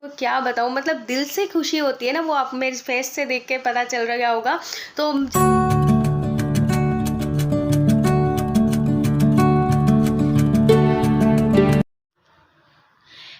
तो क्या बताऊँ, मतलब दिल से खुशी होती है ना, वो आप मेरे फेस से देख के पता चल रहा होगा। तो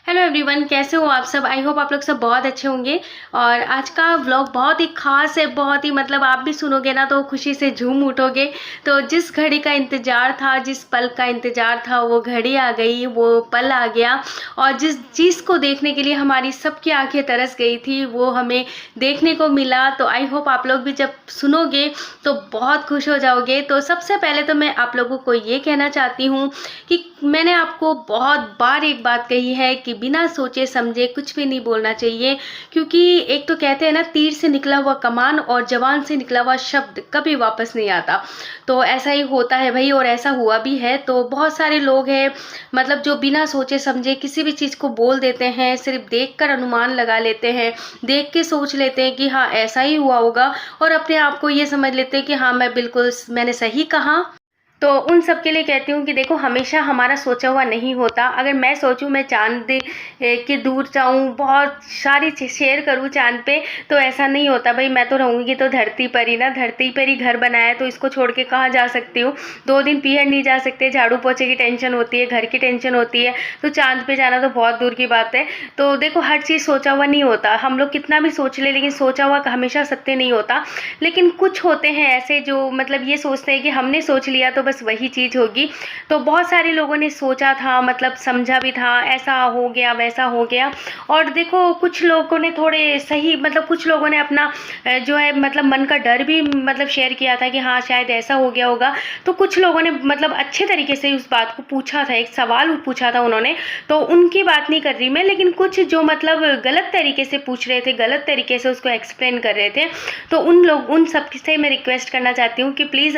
हेलो एवरीवन, कैसे हो आप सब? आई होप आप लोग सब बहुत अच्छे होंगे। और आज का व्लॉग बहुत ही खास है, बहुत ही मतलब आप भी सुनोगे ना तो खुशी से झूम उठोगे। तो जिस घड़ी का इंतज़ार था, जिस पल का इंतज़ार था, वो घड़ी आ गई, वो पल आ गया। और जिस चीज़ को देखने के लिए हमारी सबकी आंखें तरस गई थी, वो हमें देखने को मिला। तो आई होप आप लोग भी जब सुनोगे तो बहुत खुश हो जाओगे। तो सबसे पहले तो मैं आप लोगों को ये कहना चाहती हूँ कि मैंने आपको बहुत बार एक बात कही है कि बिना सोचे समझे कुछ भी नहीं बोलना चाहिए। क्योंकि एक तो कहते हैं ना, तीर से निकला हुआ कमान और जवान से निकला हुआ शब्द कभी वापस नहीं आता। तो ऐसा ही होता है भाई, और ऐसा हुआ भी है। तो बहुत सारे लोग हैं मतलब जो बिना सोचे समझे किसी भी चीज़ को बोल देते हैं, सिर्फ देखकर अनुमान लगा लेते हैं, देख के सोच लेते हैं कि हाँ ऐसा ही हुआ होगा, और अपने आप को ये समझ लेते हैं कि हाँ मैंने सही कहा। तो उन सब के लिए कहती हूँ कि देखो, हमेशा हमारा सोचा हुआ नहीं होता। अगर मैं सोचूँ मैं चाँद के दूर जाऊँ, बहुत सारी शेयर करूँ चाँद पे, तो ऐसा नहीं होता भाई। मैं तो रहूँगी तो धरती पर ही ना, धरती पर ही घर बनाया है, तो इसको छोड़ के कहाँ जा सकती हूँ। 2 दिन पीहर नहीं जा सकते, झाड़ू पोछे की टेंशन होती है, घर की टेंशन होती है, तो चाँद पे जाना तो बहुत दूर की बात है। तो देखो, हर चीज़ सोचा हुआ नहीं होता। हम लोग कितना भी सोच ले, लेकिन सोचा हुआ हमेशा सत्य नहीं होता। लेकिन कुछ होते हैं ऐसे जो मतलब ये सोचते हैं कि हमने सोच लिया तो बस वही चीज़ होगी। तो बहुत सारे लोगों ने सोचा था, मतलब समझा भी था, ऐसा हो गया वैसा हो गया। और देखो, कुछ लोगों ने थोड़े सही, मतलब कुछ लोगों ने अपना जो है मतलब मन का डर भी मतलब शेयर किया था कि हाँ शायद ऐसा हो गया होगा। तो कुछ लोगों ने मतलब अच्छे तरीके से उस बात को पूछा था, एक सवाल पूछा था उन्होंने। तो उनकी बात नहीं कर रही मैं, लेकिन कुछ जो मतलब गलत तरीके से पूछ रहे थे, गलत तरीके से उसको एक्सप्लेन कर रहे थे, तो उन सब से मैं रिक्वेस्ट करना चाहती हूँ कि प्लीज़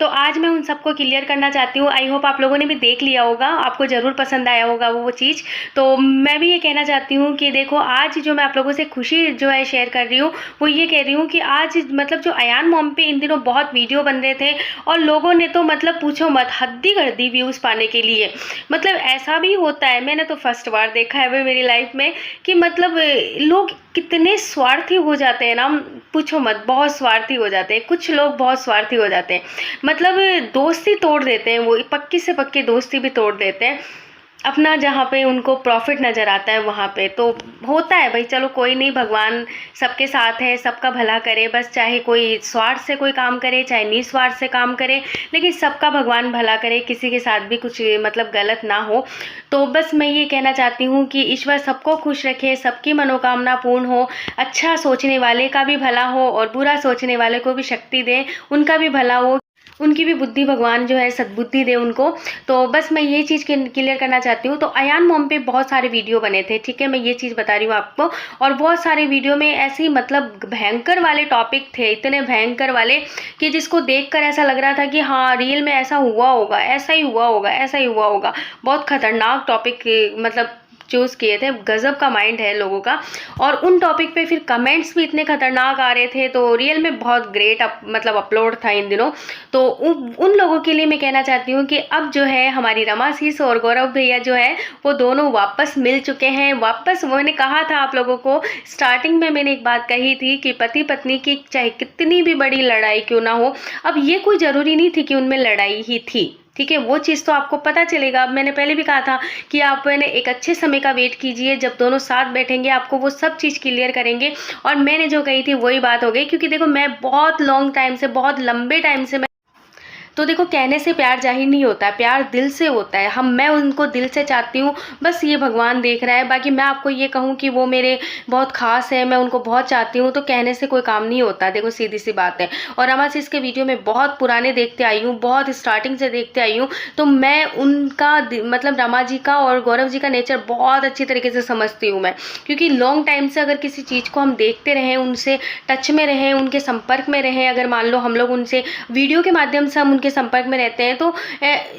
आज मैं उन सबको क्लियर करना चाहती हूँ। आई होप आप लोगों ने भी देख लिया होगा, आपको ज़रूर पसंद आया होगा वो चीज़। तो मैं भी ये कहना चाहती हूँ कि देखो, आज जो मैं आप लोगों से खुशी जो है शेयर कर रही हूँ, वो ये कह रही हूँ कि आज मतलब जो अयान मॉम पे इन दिनों बहुत वीडियो बन रहे थे, और लोगों ने तो मतलब पूछो मत, हद ही कर दी व्यूज़ पाने के लिए। मतलब ऐसा भी होता है, मैंने तो फर्स्ट बार देखा है भाई मेरी लाइफ में कि मतलब लोग कितने स्वार्थी हो जाते हैं ना, पूछो मत, बहुत स्वार्थी हो जाते हैं। कुछ लोग बहुत स्वार्थी हो जाते हैं, मतलब दोस्ती तोड़ देते हैं, वो पक्की से पक्की दोस्ती भी तोड़ देते हैं अपना, जहाँ पे उनको प्रॉफिट नज़र आता है वहाँ पे। तो होता है भाई, चलो कोई नहीं, भगवान सबके साथ है, सबका भला करे बस। चाहे कोई स्वार्थ से कोई काम करे, चाहे निस्वार्थ से काम करे, लेकिन सबका भगवान भला करे, किसी के साथ भी कुछ मतलब गलत ना हो। तो बस मैं ये कहना चाहती हूँ कि ईश्वर सबको खुश रखे, सबकी मनोकामना पूर्ण हो, अच्छा सोचने वाले का भी भला हो और बुरा सोचने वाले को भी शक्ति दे, उनका भी भला हो, उनकी भी बुद्धि भगवान जो है सद्बुद्धि दे उनको। तो बस मैं ये चीज़ क्लियर करना चाहती हूँ। तो अयान मॉम पे बहुत सारे वीडियो बने थे, ठीक है, मैं ये चीज़ बता रही हूँ आपको। और बहुत सारे वीडियो में ऐसे ही मतलब भयंकर वाले टॉपिक थे, इतने भयंकर वाले कि जिसको देखकर ऐसा लग रहा था कि हाँ रियल में ऐसा हुआ होगा, ऐसा ही हुआ होगा, ऐसा ही हुआ होगा। बहुत खतरनाक टॉपिक मतलब चूज़ किए थे। गज़ब का माइंड है लोगों का। और उन टॉपिक पे फिर कमेंट्स भी इतने खतरनाक आ रहे थे, तो रियल में बहुत ग्रेट मतलब अपलोड था इन दिनों। तो उन लोगों के लिए मैं कहना चाहती हूँ कि अब जो है हमारी रमा sis और गौरव भैया जो है वो दोनों वापस मिल चुके हैं। वापस मैंने कहा था आप लोगों को, स्टार्टिंग में मैंने एक बात कही थी कि पति पत्नी की चाहे कितनी भी बड़ी लड़ाई क्यों ना हो, अब ये कोई ज़रूरी नहीं थी कि उनमें लड़ाई ही थी, ठीक है, वो चीज़ तो आपको पता चलेगा। अब मैंने पहले भी कहा था कि आप मैंने एक अच्छे समय का वेट कीजिए, जब दोनों साथ बैठेंगे आपको वो सब चीज़ क्लियर करेंगे। और मैंने जो कही थी वही बात हो गई, क्योंकि देखो मैं बहुत लॉन्ग टाइम से, बहुत लंबे टाइम से तो देखो, कहने से प्यार जाहिर नहीं होता है, प्यार दिल से होता है। मैं उनको दिल से चाहती हूँ, बस ये भगवान देख रहा है। बाकी मैं आपको ये कहूँ कि वो मेरे बहुत ख़ास है, मैं उनको बहुत चाहती हूँ, तो कहने से कोई काम नहीं होता, देखो सीधी सी बात है। और रमा sis के वीडियो में बहुत पुराने देखते आई हूँ, बहुत स्टार्टिंग से देखते आई हूँ, तो मैं उनका मतलब रमा जी का और गौरव जी का नेचर बहुत अच्छी तरीके से समझती हूँ मैं। क्योंकि लॉन्ग टाइम से अगर किसी चीज़ को हम देखते रहें, उनसे टच में रहें, उनके संपर्क में रहें, अगर मान लो हम लोग उनसे वीडियो के माध्यम से हम उनके उनके संपर्क में रहते हैं तो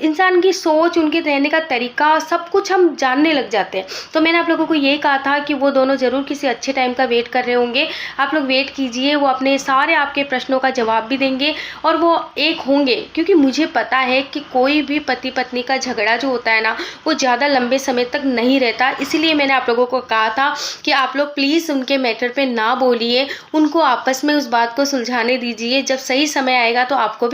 इंसान की सोच, उनके रहने का तरीका, सब कुछ हम जानने लग जाते हैं। तो मैंने आप लोगों को यही कहा था कि वो दोनों ज़रूर किसी अच्छे टाइम का वेट कर रहे होंगे। आप लोग वेट कीजिए, वो अपने सारे आपके प्रश्नों का जवाब भी देंगे और वो एक होंगे, क्योंकि मुझे पता है कि कोई भी पति पत्नी का झगड़ा जो होता है ना, वो ज़्यादा लंबे समय तक नहीं रहता। इसीलिए मैंने आप लोगों को कहा था कि आप लोग प्लीज़ उनके मैटर पे ना बोलिए, उनको आपस में उस बात को सुलझाने दीजिए। जब सही समय आएगा तो आपको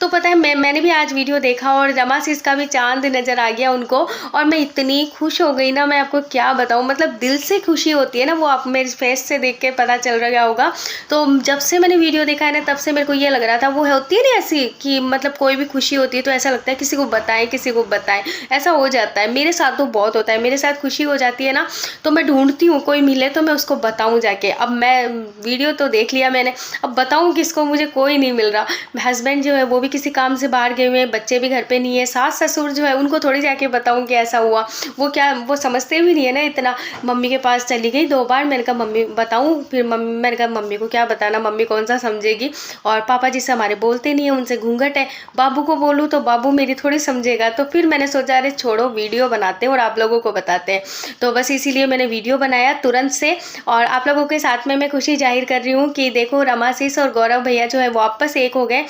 तो पता है मैंने भी आज वीडियो देखा और रमाशीष का भी चांद नज़र आ गया उनको, और मैं इतनी खुश हो गई ना, मैं आपको क्या बताऊँ, मतलब दिल से खुशी होती है ना, वो आप मेरे फेस से देख के पता चल रहा होगा। तो जब से मैंने वीडियो देखा है ना, तब से मेरे को ये लग रहा था, वो होती है ना ऐसी कि मतलब कोई भी खुशी होती है तो ऐसा लगता है किसी को बताएं, किसी को बताएं, ऐसा हो जाता है। मेरे साथ तो बहुत होता है, मेरे साथ खुशी हो जाती है ना, तो मैं ढूंढती हूँ कोई मिले तो मैं उसको बताऊँ जाके। अब मैं वीडियो तो देख लिया मैंने, अब बताऊँ किसको, मुझे कोई नहीं मिल रहा। हस्बैंड जो है वो भी किसी काम से बाहर गए हुए हैं, बच्चे भी घर पे नहीं है, सास ससुर जो है उनको थोड़ी जाके बताऊं कि ऐसा हुआ, वो क्या, वो समझते भी नहीं है ना इतना। मम्मी के पास चली गई 2 बार, मैंने कहा मम्मी बताऊं, फिर मैंने कहा मम्मी को क्या बताना, मम्मी कौन सा समझेगी, और पापा जी से हमारे बोलते नहीं है, उनसे घूंघट है, बाबू को बोलूँ तो बाबू मेरी थोड़ी समझेगा। तो फिर मैंने सोचा अरे छोड़ो, वीडियो बनाते हैं और आप लोगों को बताते हैं। तो बस इसीलिए मैंने वीडियो बनाया तुरंत से, और आप लोगों के साथ में मैं खुशी जाहिर कर रही हूँ कि देखो रमाशीष और गौरव भैया जो है वापस एक हो गए,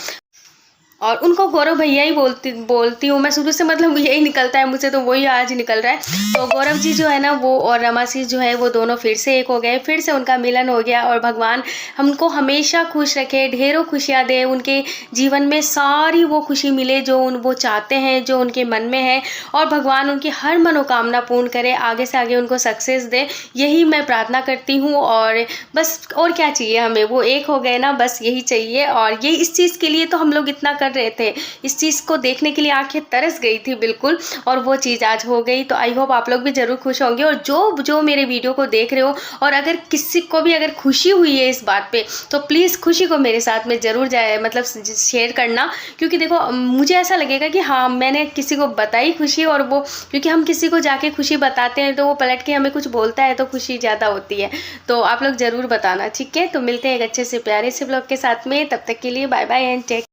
और उनको गौरव भैया ही बोलती हूँ मैं शुरू से, मतलब यही निकलता है मुझसे, तो वही आज निकल रहा है। तो गौरव जी जो है ना वो और रमाशीष जो है वो दोनों फिर से एक हो गए, फिर से उनका मिलन हो गया, और भगवान हमको हमेशा खुश रखे, ढेरों खुशियाँ दे, उनके जीवन में सारी वो खुशी मिले जो वो चाहते हैं, जो उनके मन में है, और भगवान उनकी हर मनोकामना पूर्ण करे, आगे से आगे उनको सक्सेस दे, यही मैं प्रार्थना करती हूँ। और बस और क्या चाहिए हमें, वो एक हो गए ना, बस यही चाहिए। और ये इस चीज़ के लिए तो हम लोग इतना कर रहे थे, इस चीज़ को देखने के लिए आंखें तरस गई थी बिल्कुल, और वो चीज़ आज हो गई। तो आई होप आप लोग भी ज़रूर खुश होंगे, और जो मेरे वीडियो को देख रहे हो, और अगर किसी को भी अगर खुशी हुई है इस बात पे, तो प्लीज़ खुशी को मेरे साथ में ज़रूर जाए, मतलब शेयर करना, क्योंकि देखो मुझे ऐसा लगेगा कि हाँ मैंने किसी को बताई खुशी, और वो क्योंकि हम किसी को जाके खुशी बताते हैं तो वो पलट के हमें कुछ बोलता है तो खुशी ज़्यादा होती है। तो आप लोग ज़रूर बताना, ठीक है। तो मिलते हैं एक अच्छे से प्यारे से ब्लॉग के साथ में, तब तक के लिए बाय बाय एंड टेक